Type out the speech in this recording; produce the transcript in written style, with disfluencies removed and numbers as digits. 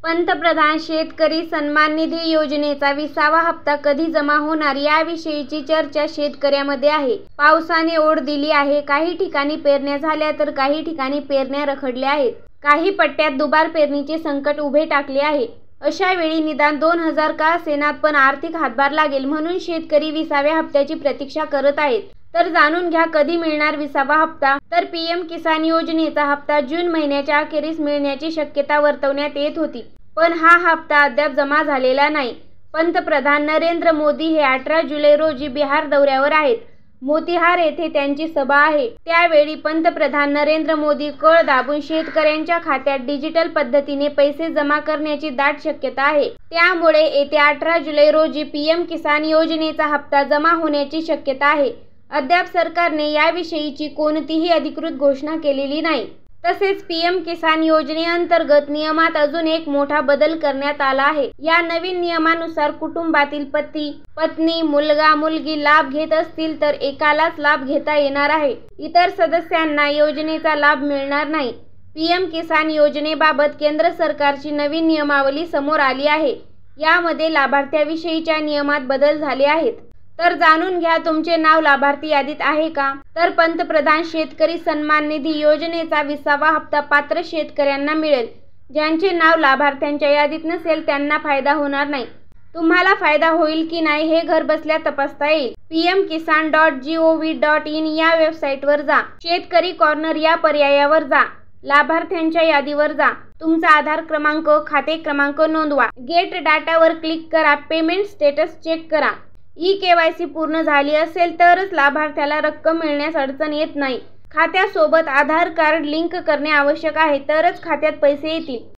पंतप्रधान शेतकरी सन्मान निधी योजनेचा 20वा हप्ता कधी जमा होणार याविषयीची चर्चा शेतकऱ्यांमध्ये आहे. पावसाने ओढ दिली आहे. काही ठिकाणी पेरण्या झाल्या तर काही ठिकाणी पेरण्या रखडल्या आहेत. काही पट्ट्यात दुबार पेरणीचे संकट उभे टाकले आहे. अशा वेळी निदान 2000 का असेनात पण आर्थिक हातभार लागेल म्हणून शेतकरी 20व्या हप्त्याची प्रतीक्षा करत आहेत. तर जाणून घ्या कधी मिळणार 20वा हप्ता. तर पीएम किसान योजनेचा हप्ता जून महिन्याच्या अखेरीस मिळण्याची शक्यता वर्तवण्यात येत होती. पण हा हप्ता अद्याप जमा झालेला नाही. पंतप्रधान नरेंद्र मोदी हे 18 जुलै रोजी बिहार दौऱ्यावर आहेत. मोतीहार येथे त्यांची सभा आहे. त्यावेळी पंतप्रधान नरेंद्र मोदी कळ दाबून शेतकऱ्यांच्या खात्यात डिजिटल पद्धतीने पैसे जमा करण्याची दाट शक्यता आहे. त्यामुळे येत्या 18 जुलै रोजी पीएम किसान योजनेचा हप्ता जमा होण्याची शक्यता आहे. अद्याप सरकारने याविषयीची कोणतीही अधिकृत घोषणा केलेली नाही. तसेच पीएम किसान योजनेअंतर्गत नियमात अजून एक मोठा बदल करण्यात आला आहे. या नवीन नियमानुसार कुटुंबातील पती, पत्नी, मुलगा, मुलगी लाभ घेत असतील तर एकालाच लाभ घेता येणार आहे. इतर सदस्यांना योजनेचा लाभ मिळणार नाही. पीएम किसान योजनेबाबत केंद्र सरकारची नवीन नियमावली समोर आली आहे. यामध्ये लाभार्थ्याविषयीच्या नियमात बदल झाले आहेत. तर जाणून घ्या तुमचे नाव लाभार्थी यादीत आहे का? तर पंतप्रधान शेतकरी सन्मान निधी योजनेचा 20वा हप्ता पात्र शेतकऱ्यांना मिळेल. ज्यांचे नाव लाभार्थ्यांच्या यादीत नसेल त्यांना फायदा होणार नाही. तुम्हाला फायदा होईल की नाही हे घरबसल्या तपासता येईल. pmkisan.gov.in या वेबसाईटवर जा. शेतकरी कॉर्नर या पर्यायावर जा. लाभार्थ्यांच्या यादीवर जा. तुमचा आधार क्रमांक, खाते क्रमांक नोंदवा. गेट डाटावर क्लिक करा. पेमेंट स्टेटस चेक करा. ई-केवायसी पूर्ण झाली असेल तरच लाभार्थ्याला रक्कम मिळण्यास अडचण येत नाही. खात्यासोबत आधार कार्ड लिंक करणे आवश्यक आहे तरच खात्यात पैसे येतील.